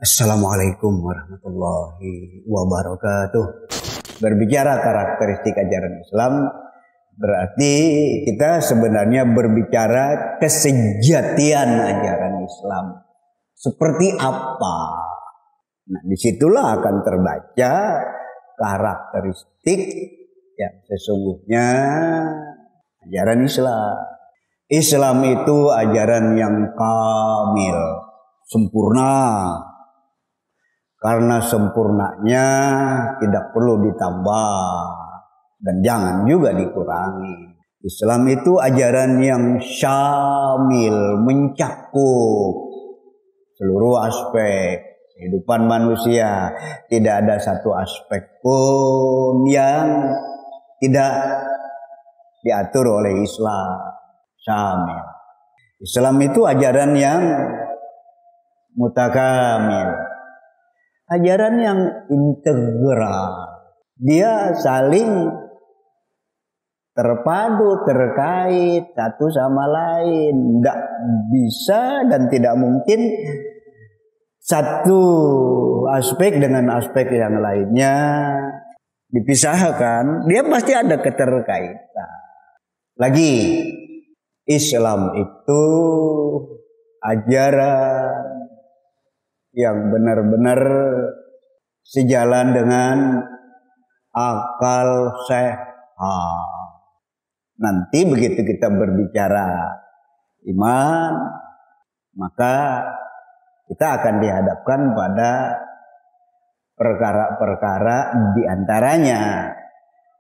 Assalamualaikum warahmatullahi wabarakatuh. Berbicara karakteristik ajaran Islam berarti kita sebenarnya berbicara kesejatian ajaran Islam. Seperti apa? Nah, disitulah akan terbaca karakteristik yang sesungguhnya ajaran Islam. Islam itu ajaran yang kamil, sempurna. Karena sempurnanya tidak perlu ditambah dan jangan juga dikurangi. Islam itu ajaran yang syamil, mencakup seluruh aspek kehidupan manusia. Tidak ada satu aspek pun yang tidak diatur oleh Islam. Syamil. Islam itu ajaran yang mutakamil. Ajaran yang integral, dia saling terpadu, terkait satu sama lain. Tidak bisa dan tidak mungkin satu aspek dengan aspek yang lainnya dipisahkan. Dia pasti ada keterkaitan. Lagi, Islam itu ajaran yang benar-benar sejalan dengan akal sehat. Nanti begitu kita berbicara iman, maka kita akan dihadapkan pada perkara-perkara diantaranya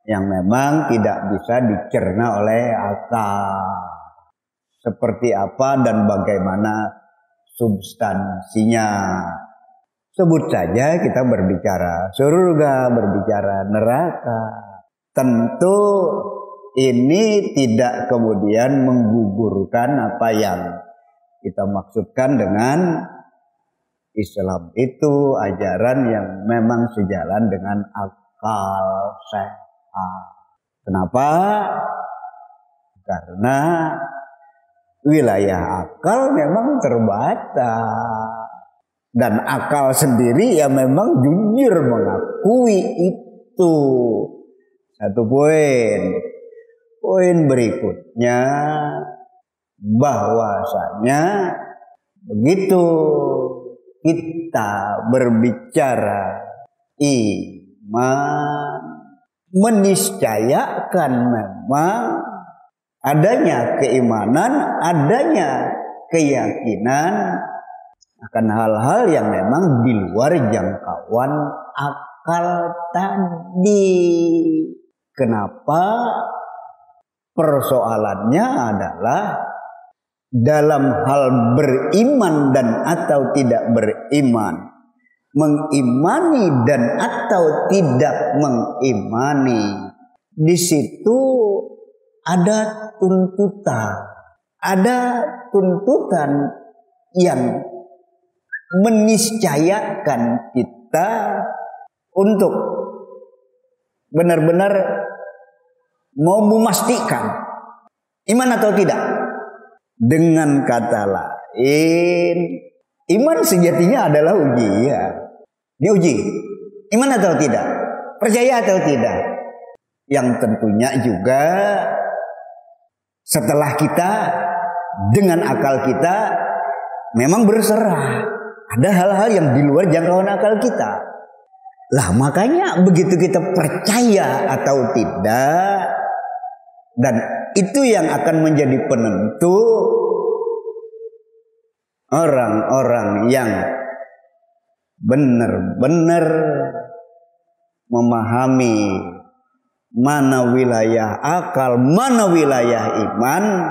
yang memang tidak bisa dicerna oleh akal. Seperti apa dan bagaimana substansinya. Sebut saja kita berbicara surga, berbicara neraka. Tentu ini tidak kemudian menggugurkan apa yang kita maksudkan dengan Islam itu ajaran yang memang sejalan dengan akal sehat. Kenapa? Karena wilayah akal memang terbatas. Dan akal sendiri ya memang jujur mengakui itu. Satu poin. Poin berikutnya bahwasanya begitu kita berbicara iman, meniscayakan memang adanya keimanan, adanya keyakinan akan hal-hal yang memang di luar jangkauan akal tadi. Kenapa? Persoalannya adalah dalam hal beriman dan atau tidak beriman, mengimani dan atau tidak mengimani. Di situ ada tuntutan yang meniscayakan kita untuk benar-benar mau memastikan iman atau tidak. Dengan kata lain, iman sejatinya adalah ujian. Diuji, iman atau tidak, percaya atau tidak. Yang tentunya juga setelah kita dengan akal kita memang berserah. Ada hal-hal yang di luar jangkauan akal kita. Lah makanya begitu kita percaya atau tidak, dan itu yang akan menjadi penentu orang-orang yang benar-benar memahami mana wilayah akal, mana wilayah iman.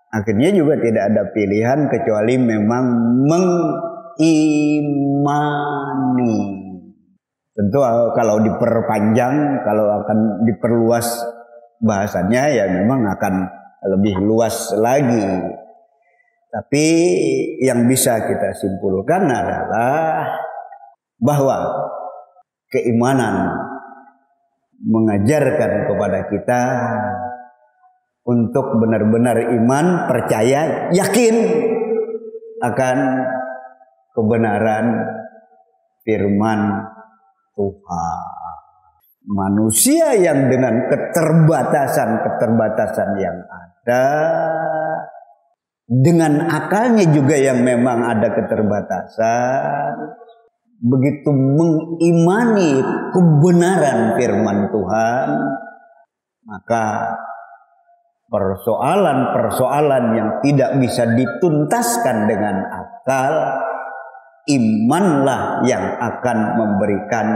Akhirnya juga tidak ada pilihan kecuali memang mengimani. Tentu kalau diperpanjang, kalau akan diperluas bahasannya ya memang akan lebih luas lagi. Tapi yang bisa kita simpulkan adalah bahwa keimanan mengajarkan kepada kita untuk benar-benar iman, percaya, yakin akan kebenaran firman Tuhan. Manusia yang dengan keterbatasan yang ada, dengan akalnya juga yang memang ada keterbatasan, begitu mengimani kebenaran firman Tuhan, maka persoalan-persoalan yang tidak bisa dituntaskan dengan akal, imanlah yang akan memberikan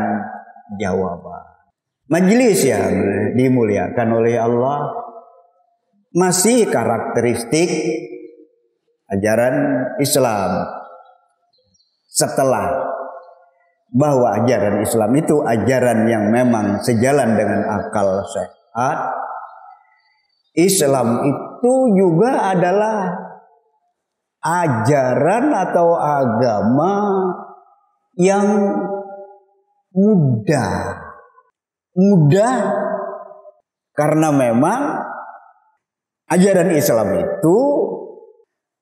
jawaban. Majelis yang dimuliakan oleh Allah, masih karakteristik ajaran Islam setelah bahwa ajaran Islam itu ajaran yang memang sejalan dengan akal sehat. Islam itu juga adalah ajaran atau agama yang mudah karena memang ajaran Islam itu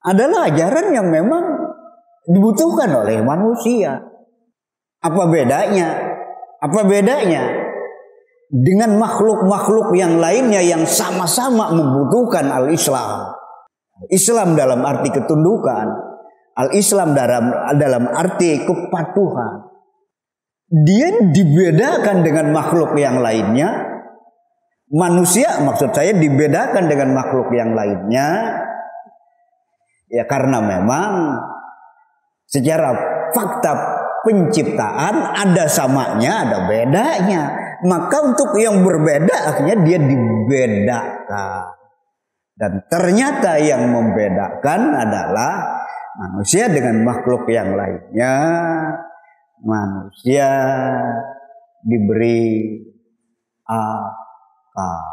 adalah ajaran yang memang dibutuhkan oleh manusia. Apa bedanya dengan makhluk-makhluk yang lainnya yang sama-sama membutuhkan al-Islam? Islam dalam arti ketundukan, al-Islam dalam arti kepatuhan. Dia dibedakan dengan makhluk yang lainnya. Manusia maksud saya dibedakan dengan makhluk yang lainnya, ya karena memang secara fakta penciptaan ada samanya, ada bedanya. Maka untuk yang berbeda akhirnya dia dibedakan. Dan ternyata yang membedakan adalah manusia dengan makhluk yang lainnya. Manusia diberi akal.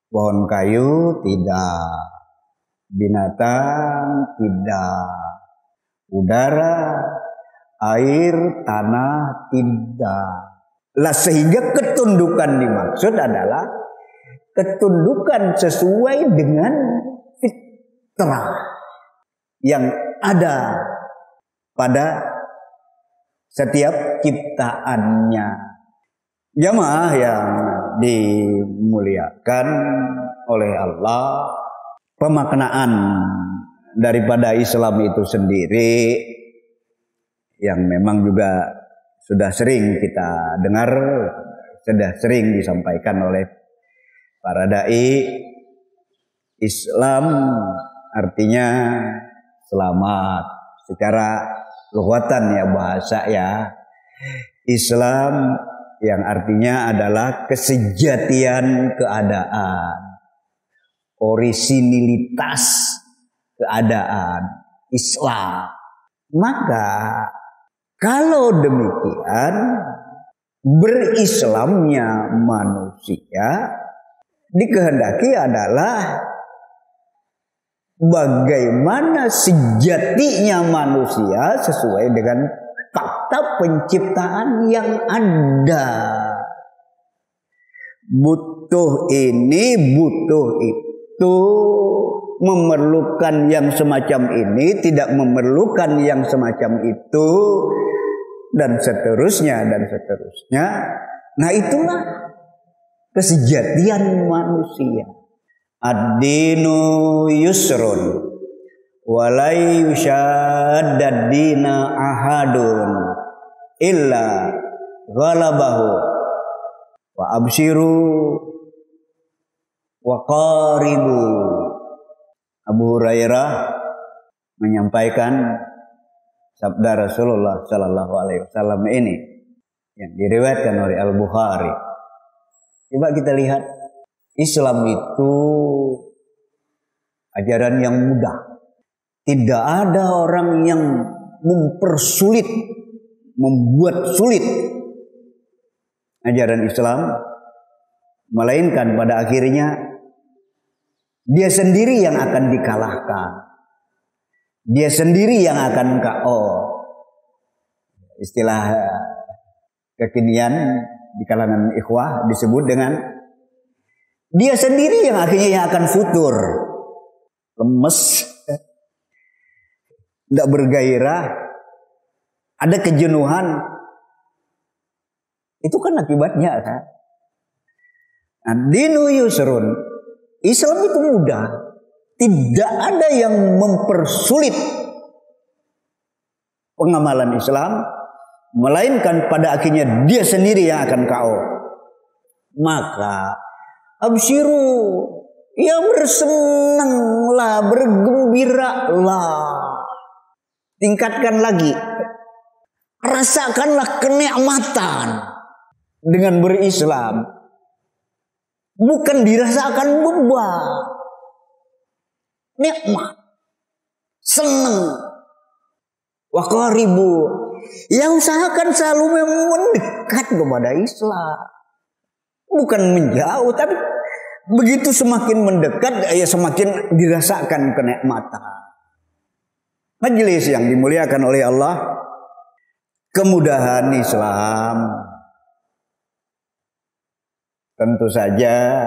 Pohon kayu tidak, binatang tidak, udara, air, tanah tidak. Lah sehingga ketundukan dimaksud adalah ketundukan sesuai dengan fitrah yang ada pada setiap ciptaannya. Jamaah yang dimuliakan oleh Allah, pemaknaan daripada Islam itu sendiri yang memang juga sudah sering kita dengar, sudah sering disampaikan oleh para dai. Islam artinya selamat secara lughatan ya, bahasa ya. Islam yang artinya adalah kesejatian keadaan, orisinilitas keadaan Islam. Maka kalau demikian berislamnya manusia dikehendaki adalah bagaimana sejatinya manusia sesuai dengan fakta penciptaan yang ada. Butuh ini, butuh itu, memerlukan yang semacam ini, tidak memerlukan yang semacam itu, dan seterusnya, dan seterusnya. Nah itulah kesejatian manusia. Ad-dinu yusrun walai yushaddad dina ahadun illa ghalabahu wa abshiru wa qaribu. Abu Hurairah menyampaikan sabda Rasulullah sallallahu alaihi wasallam ini yang diriwayatkan oleh Al-Bukhari. Coba kita lihat, Islam itu ajaran yang mudah. Tidak ada orang yang mempersulit, membuat sulit ajaran Islam, melainkan pada akhirnya dia sendiri yang akan dikalahkan. Dia sendiri yang akan KO. Istilah kekinian di kalangan ikhwah disebut dengan dia sendiri yang akhirnya yang akan futur, lemes, tidak bergairah, ada kejenuhan, itu kan akibatnya kan. Nah, dinu yusrun, Islam itu mudah, tidak ada yang mempersulit pengamalan Islam, melainkan pada akhirnya dia sendiri yang akan KO. Maka absyiru, ya bersenanglah, bergembiralah, tingkatkan lagi, rasakanlah kenikmatan dengan berislam, bukan dirasakan beban, nikmat, senang. Wa qaribu, ya usahakan selalu mendekat kepada Islam, bukan menjauh, tapi begitu semakin mendekat ya semakin dirasakan kenikmatan. Majelis yang dimuliakan oleh Allah, kemudahan Islam tentu saja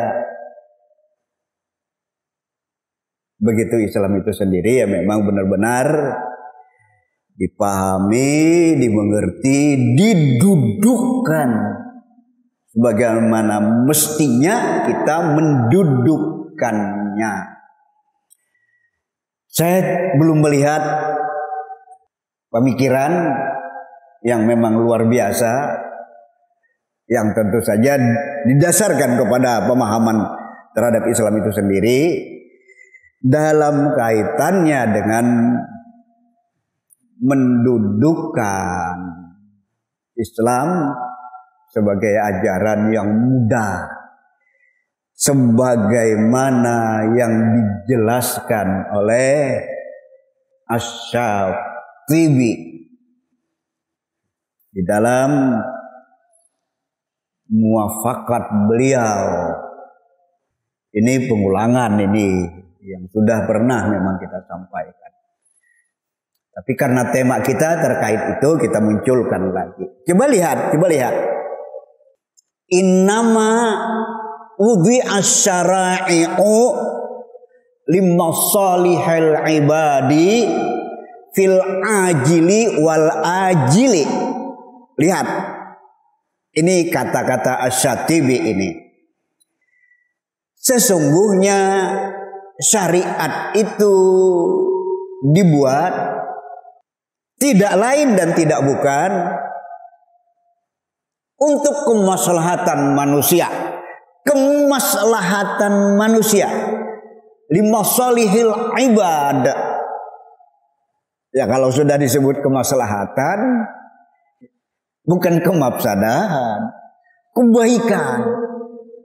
begitu Islam itu sendiri ya memang benar-benar dipahami, dimengerti, didudukkan sebagaimana mestinya kita mendudukkannya. Saya belum melihat pemikiran yang memang luar biasa, yang tentu saja didasarkan kepada pemahaman terhadap Islam itu sendiri dalam kaitannya dengan mendudukkan Islam sebagai ajaran yang mudah, sebagaimana yang dijelaskan oleh Asy-Syatibi di dalam muwafaqat beliau. Ini pengulangan ini yang sudah pernah memang kita sampaikan. Tapi karena tema kita terkait itu, kita munculkan lagi. Coba lihat. Innama wudhi'as syara'i'u limasalihil ibadi fil ajili wal ajili. Lihat. Ini kata-kata Asy-Syatibi ini. Sesungguhnya syariat itu dibuat tidak lain dan tidak bukan untuk kemaslahatan manusia. Kemaslahatan manusia. Limasalihil ibad. Ya kalau sudah disebut kemaslahatan, bukan kemafsadahan, kebaikan,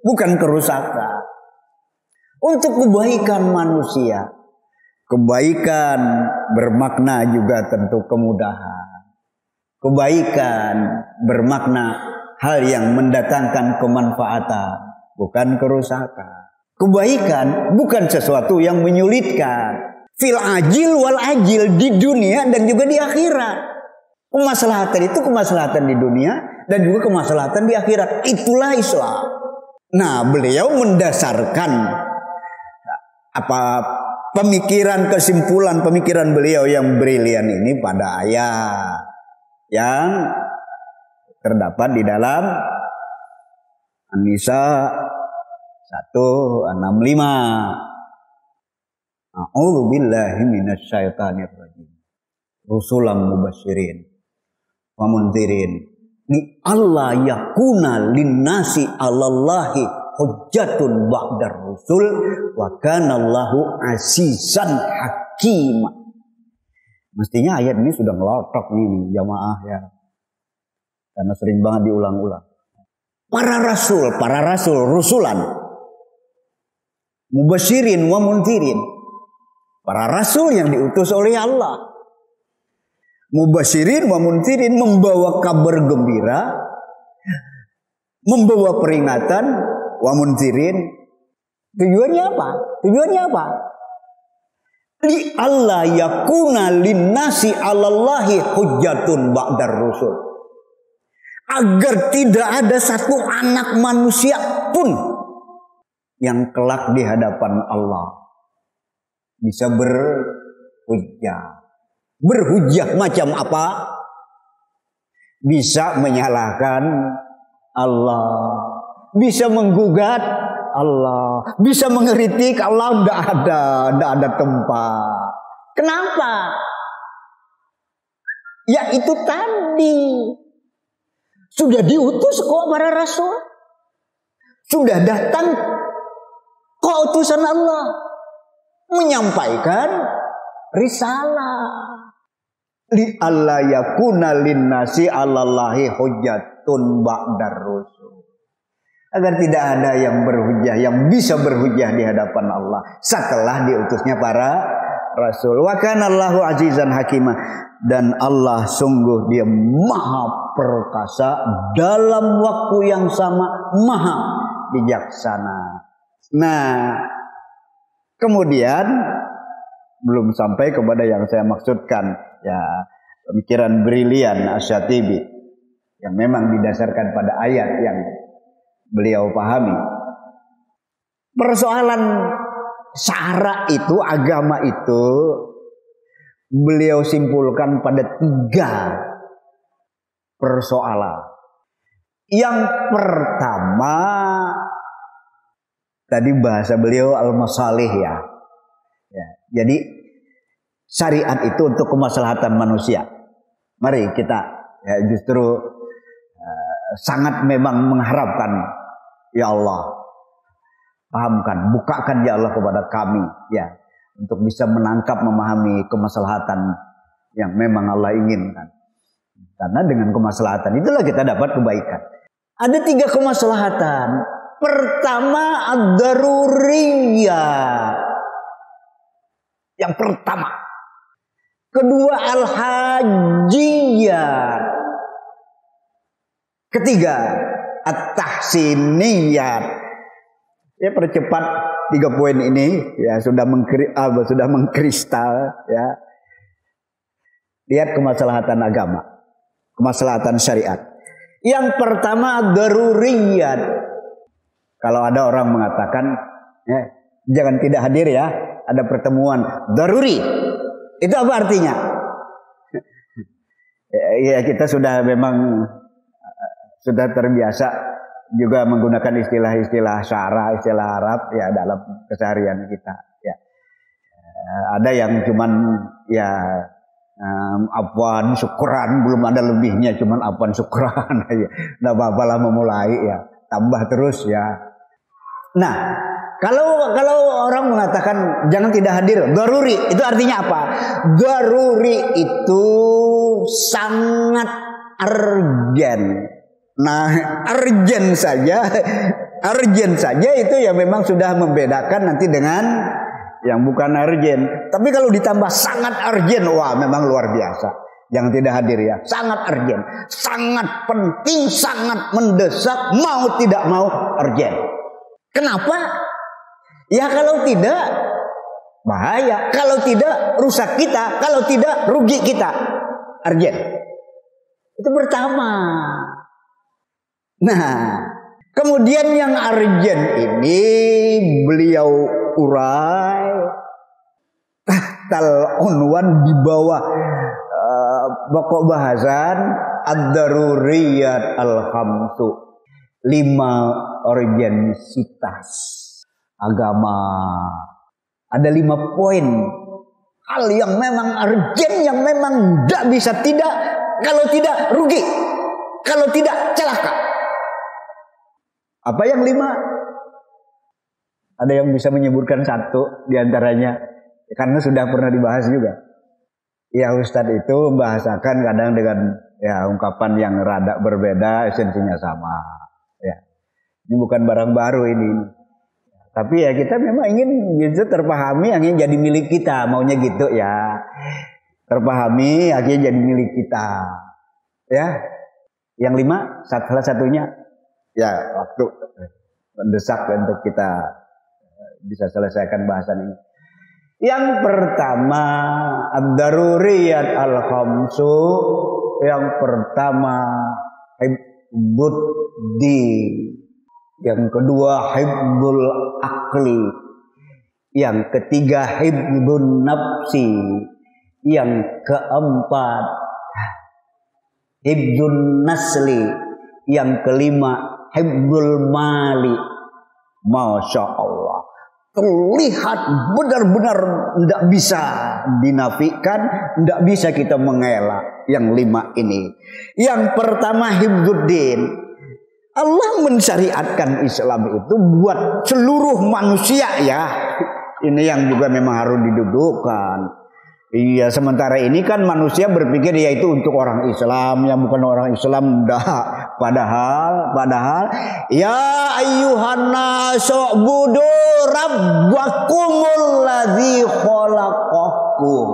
bukan kerusakan. Untuk kebaikan manusia. Kebaikan bermakna juga tentu kemudahan. Kebaikan bermakna hal yang mendatangkan kemanfaatan, bukan kerusakan. Kebaikan bukan sesuatu yang menyulitkan. Fil ajil wal ajil, di dunia dan juga di akhirat. Kemaslahatan itu kemaslahatan di dunia dan juga kemaslahatan di akhirat. Itulah Islam. Nah, beliau mendasarkan kesimpulan pemikiran beliau yang brilian ini pada ayat yang terdapat di dalam An-Nisa 165. A'udzu billahi minasyaitonir rajim. Rusulan mubasysyirin wa mundzirin li alla yakuna linnasi 'alallahi hujjatun ba'dar rusul wa kana Allahu azizan hakim. Mestinya ayat ini sudah ngelotok nih jamaah ya. Karena sering banget diulang-ulang. Para rasul, rusulan. Mubasyirin wa mundzirin. Para rasul yang diutus oleh Allah. Mubasyirin wa mundzirin, membawa kabar gembira, membawa peringatan, wa mundzirin. Tujuannya apa? Li alla yakuna linnasi 'alallahi hujjatun ba'dar rusul. Agar tidak ada satu anak manusia pun yang kelak di hadapan Allah bisa berhujjah. Berhujjah macam apa? bisa menyalahkan Allah, bisa menggugat Allah, bisa mengkritik Allah, tidak ada tempat. Kenapa? Ya itu tadi, sudah diutus kok para rasul, sudah datang kok utusan Allah menyampaikan risalah. Li alla yakuna linnasi 'alallahi hujjatun ba'dar rusul. Agar tidak ada yang berhujjah, yang bisa berhujjah di hadapan Allah setelah diutusnya para rasul. Wa kana Allahu azizan hakimah, dan Allah sungguh Dia maha perkasa, dalam waktu yang sama maha bijaksana. Nah, kemudian belum sampai kepada yang saya maksudkan, ya, pemikiran brilian Asy-Syatibi yang memang didasarkan pada ayat yang beliau pahami. Persoalan syara itu, agama itu, beliau simpulkan pada 3 persoalan. Yang pertama, tadi bahasa beliau al-masalih, ya. Jadi syariat itu untuk kemaslahatan manusia. Mari kita justru sangat memang mengharapkan, ya Allah, pahamkan, bukakan ya Allah kepada kami, ya, untuk bisa menangkap, memahami kemaslahatan yang memang Allah inginkan. Karena dengan kemaslahatan itulah kita dapat kebaikan. Ada 3 kemaslahatan. Pertama, ad-daruriyah. Yang pertama. Kedua, al-hajiyat. Ketiga, at-tahsiniyat. Ya, percepat 3 poin ini, ya, sudah mengkristal, ya. Lihat kemaslahatan agama, kemaslahatan syariat. Yang pertama, daruriyat. Kalau ada orang mengatakan, ya, jangan tidak hadir, ya, ada pertemuan daruri. Itu apa artinya? Ya, kita sudah memang sudah terbiasa juga menggunakan istilah-istilah syara, istilah Arab, ya, dalam keseharian kita, ya. Ada yang cuman, ya, afwan syukran, belum ada lebihnya, cuman afwan syukran aja. Enggak apa-apalah memulai, ya, tambah terus, ya. Nah, kalau orang mengatakan jangan tidak hadir, daruri, itu artinya apa? Daruri itu sangat urgent. Nah, urgent saja itu ya memang sudah membedakan nanti dengan yang bukan urgent. Tapi kalau ditambah sangat urgent, wah, memang luar biasa. Yang tidak hadir, ya, sangat urgent, sangat penting, sangat mendesak, mau tidak mau urgent. Kenapa? Ya, kalau tidak bahaya, kalau tidak rusak kita, kalau tidak rugi kita. Urgent. Itu pertama. Nah, kemudian yang urgent ini beliau urai tahtal unwan, di bawah pokok bahasan ad-daruriyat al-khamsu. 5 urgensitas agama. Ada 5 poin hal yang memang urgent, yang memang tidak bisa tidak, kalau tidak rugi, kalau tidak celaka. Apa yang 5? Ada yang bisa menyebutkan 1 diantaranya, karena sudah pernah dibahas juga. Ya, Ustadz itu membahasakan kadang dengan, ya, ungkapan yang rada berbeda, esensinya sama. Ya, ini bukan barang baru ini. Tapi ya kita memang ingin gitu terpahami, ingin jadi milik kita, maunya gitu, ya. Terpahami, akhirnya jadi milik kita. Ya. Yang 5, salah satunya, ya, waktu mendesak untuk kita bisa selesaikan bahasan ini. Yang pertama, ad-daruriyat al-khamsu. Yang pertama, hibbud-di. Yang kedua, hibbul akli. Yang ketiga, hibbun nafsi. Yang keempat, hibdun nasli, yang kelima hibdul mali. Masya Allah, terlihat benar-benar tidak bisa dinafikan, tidak bisa kita mengelak yang 5 ini. Yang pertama hibduddin, Allah mensyariatkan Islam itu buat seluruh manusia ya. Ini yang juga memang harus didudukkan. Iya, sementara ini kan manusia berpikir ya itu untuk orang Islam, yang bukan orang Islam dah. Padahal ya ayyuhan nasu budu rabbakumul ladzi khalaqakum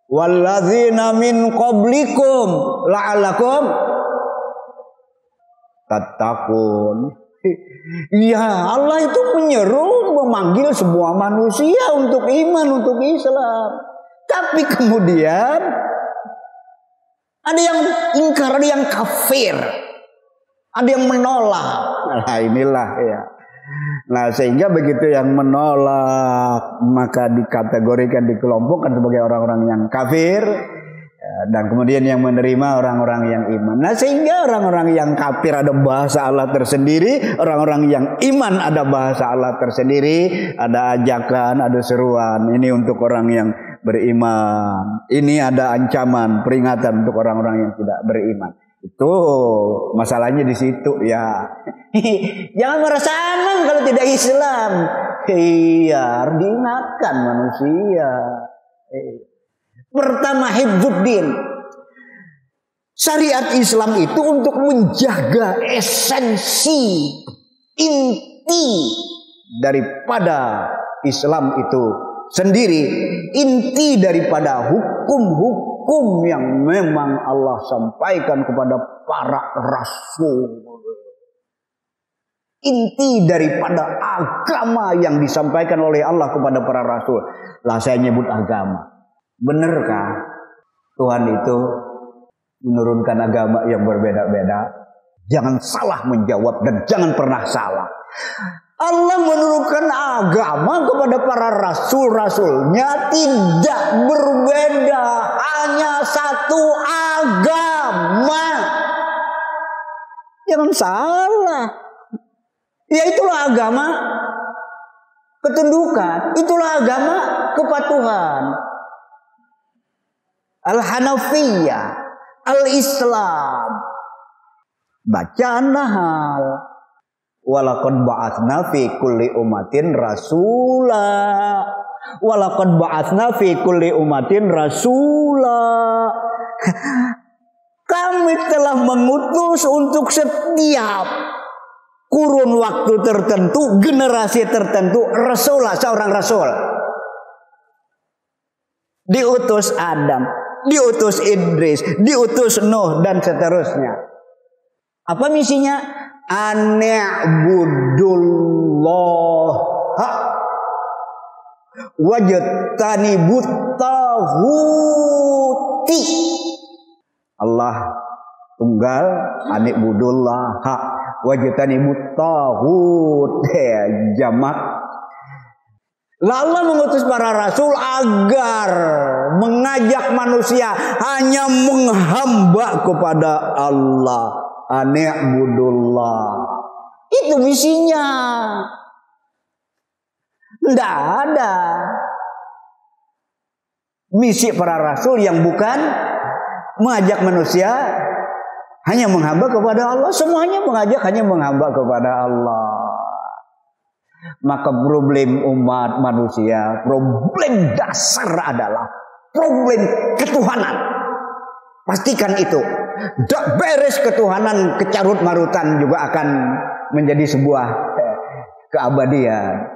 walladzina min qablikum la'allakum tattaqun. Ya, Allah itu menyeru, memanggil semua manusia untuk iman, untuk Islam. Tapi kemudian ada yang ingkar, ada yang kafir, ada yang menolak. Nah inilah ya. Nah sehingga begitu yang menolak maka dikategorikan, dikelompokkan sebagai orang-orang yang kafir. Dan kemudian yang menerima orang-orang yang iman. Nah sehingga orang-orang yang kafir ada bahasa Allah tersendiri, orang-orang yang iman ada bahasa Allah tersendiri, ada ajakan, ada seruan. Ini untuk orang yang beriman. Ini ada ancaman, peringatan untuk orang-orang yang tidak beriman. Itu masalahnya di situ ya. Jangan merasa aman kalau tidak Islam. Iya, harus diingatkan manusia. Pertama hibduddin. Syariat Islam itu untuk menjaga esensi inti daripada Islam itu sendiri, inti daripada hukum-hukum yang memang Allah sampaikan kepada para rasul, inti daripada agama yang disampaikan oleh Allah kepada para rasul. Lah saya nyebut agama. Benarkah Tuhan itu menurunkan agama yang berbeda-beda? Jangan salah menjawab dan jangan pernah salah. Allah menurunkan agama kepada para rasul-rasulnya tidak berbeda, hanya satu agama. Jangan salah. Ya itulah agama ketundukan, itulah agama kepatuhan. Al-Hanafiyah, Al-Islam. Bacaan hal. Walaqad ba'atsna fi kulli ummatin rasula. Walaqad ba'atsna fi kulli ummatin rasula. Kami telah mengutus untuk setiap kurun waktu tertentu, generasi tertentu, rasulah, seorang rasul. Diutus Adam, diutus Idris, diutus Nuh dan seterusnya. Apa misinya? Ani'budullah wajtanibut taghuti. Allah tunggal, ani'budullah wajtanibut taghut, jamak. Allah mengutus para rasul agar mengajak manusia hanya menghamba kepada Allah. Ani'budullah. Itu misinya. Tidak ada misi para rasul yang bukan mengajak manusia hanya menghamba kepada Allah. Semuanya mengajak hanya menghamba kepada Allah. Maka problem umat manusia, problem dasar adalah problem ketuhanan. Pastikan itu. Dak beres ketuhanan, kecarut marutan juga akan menjadi sebuah keabadian.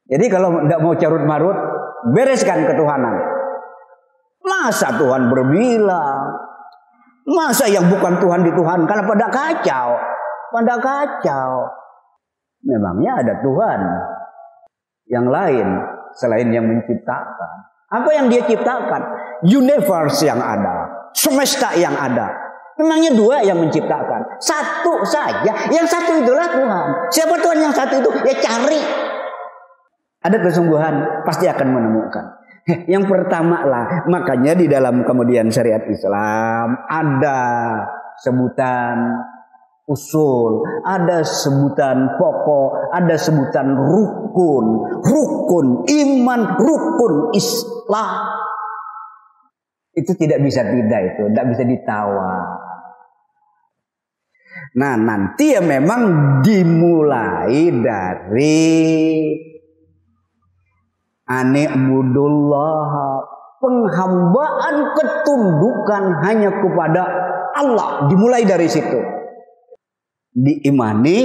Jadi kalau tidak mau carut marut, bereskan ketuhanan. Masa Tuhan berbilang, masa yang bukan Tuhan dituhankan, pada kacau, pada kacau. Memangnya ada Tuhan yang lain selain yang menciptakan. Apa yang dia ciptakan? Universe yang ada, semesta yang ada. Memangnya dua yang menciptakan? Satu saja. Yang satu itulah Tuhan. Siapa Tuhan yang satu itu? Ya cari. Ada kesungguhan, pasti akan menemukan. Yang pertama lah, makanya di dalam kemudian syariat Islam ada sebutan usul, ada sebutan pokok, ada sebutan rukun, rukun iman, rukun Islam. Itu tidak bisa tidak bisa ditawar. Nah, nanti ya memang dimulai dari ani'budullah, penghambaan ketundukan hanya kepada Allah, dimulai dari situ. Diimani,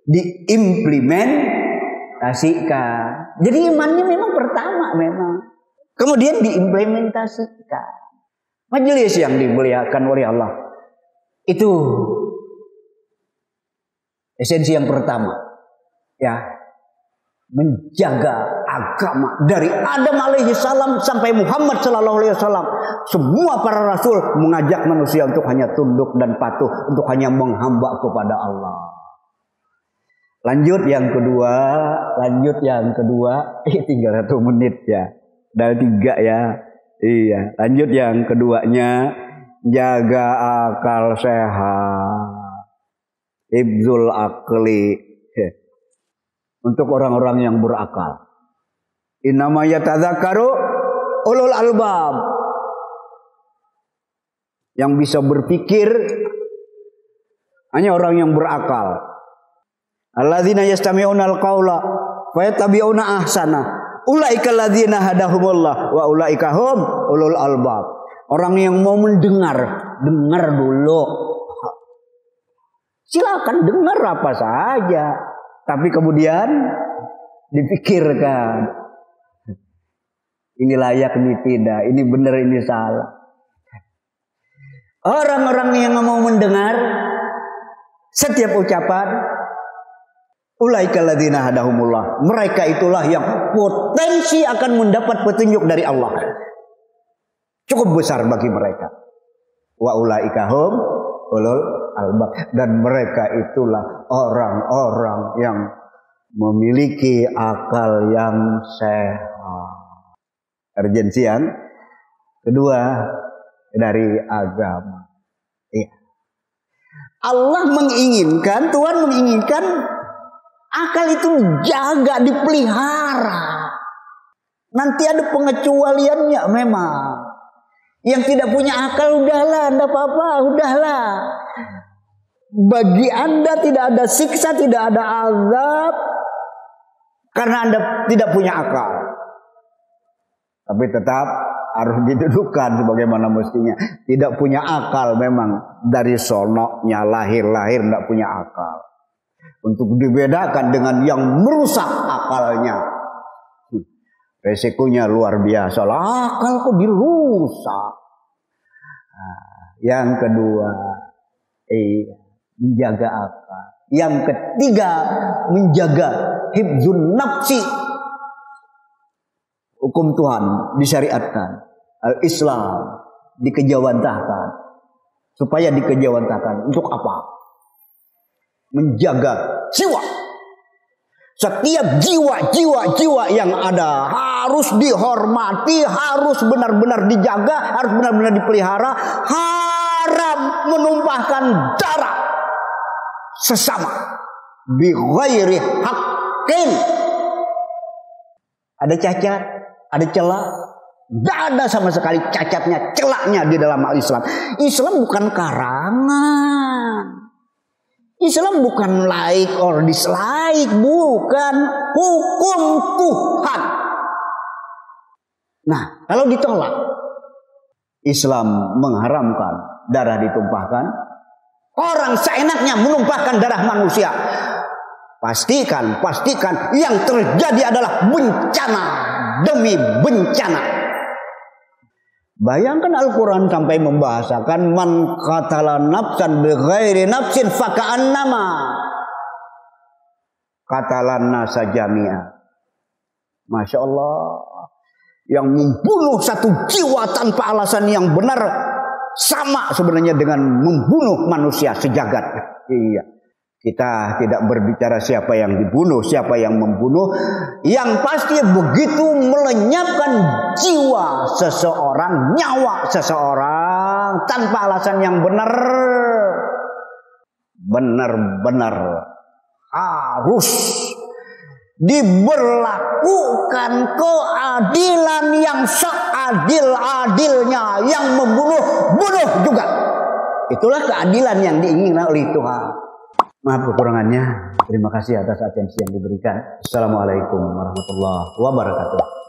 diimplementasikan. Jadi imannya memang pertama memang. Kemudian diimplementasikan. Majelis yang dimuliakan oleh Allah, itu esensi yang pertama. Ya. Menjaga agama dari Adam alaihi salam sampai Muhammad sallallahu alaihi wasallam. Semua para rasul mengajak manusia untuk hanya tunduk dan patuh, untuk hanya menghamba kepada Allah. Lanjut yang kedua. Tinggal 1 menit ya. Dari 3 ya. Iya, lanjut yang keduanya, jaga akal sehat. Hifzul akli. Untuk orang-orang yang berakal. Innama yatadzakkaru ulul albab. Yang bisa berpikir hanya orang yang berakal. Alladzina yastami'una al-qaula fayattabi'una ahsana. Ulaika alladzina hadahumullah wa ulaika hum ulul albab. Orang yang mau mendengar, dengar dulu. Silakan dengar apa saja. Tapi kemudian dipikirkan. Ini layak, ini tidak. Ini benar, ini salah. Orang-orang yang mau mendengar setiap ucapan, ulaika alladzina hadahumullah. Mereka itulah yang potensi akan mendapat petunjuk dari Allah. Cukup besar bagi mereka. Wa ulaika hum ulul albab, dan mereka itulah orang-orang yang memiliki akal yang sehat. Urgensi yang kedua dari agama. Iya. Allah menginginkan, Tuhan menginginkan akal itu dijaga, dipelihara. Nanti ada pengecualiannya memang. Yang tidak punya akal, udahlah, tidak apa-apa, udahlah. Bagi Anda tidak ada siksa, tidak ada azab, karena Anda tidak punya akal. Tapi tetap harus didudukan sebagaimana mestinya. Tidak punya akal memang, dari sonoknya lahir-lahir tidak punya akal. Untuk dibedakan dengan yang merusak akalnya, resikonya luar biasa. Akal kok dirusak. Yang kedua, menjaga akal. Yang ketiga, menjaga hifdzun nafsi. Hukum Tuhan disyariatkan, al-Islam dikejawantahkan. Supaya dikejawantahkan untuk apa? Menjaga jiwa. Setiap jiwa yang ada harus dihormati, harus benar-benar dijaga, harus benar-benar dipelihara. Haram menumpahkan darah sesama bi ghairi haqqin. Ada cacat, ada celah, tidak ada sama sekali cacatnya, celahnya di dalam Islam. Islam bukan karangan. Islam bukan like or dislike, bukan, hukum Tuhan. Nah, kalau ditolak, Islam mengharamkan darah ditumpahkan. Orang seenaknya menumpahkan darah manusia. Pastikan yang terjadi adalah bencana demi bencana. Bayangkan Al-Quran sampai membahasakan man qatala nafsan bighairi nafsin faka'annama qatalan nasa jami'a. Masya Allah. Yang membunuh satu jiwa tanpa alasan yang benar sama sebenarnya dengan membunuh manusia sejagat. Iya. Kita tidak berbicara siapa yang dibunuh, siapa yang membunuh. Yang pasti begitu melenyapkan jiwa seseorang, nyawa seseorang tanpa alasan yang benar-benar harus diberlakukan keadilan yang seadil-adilnya. Yang membunuh, bunuh juga. Itulah keadilan yang diinginkan oleh Tuhan. Maaf kekurangannya. Terima kasih atas atensi yang diberikan. Assalamualaikum warahmatullahi wabarakatuh.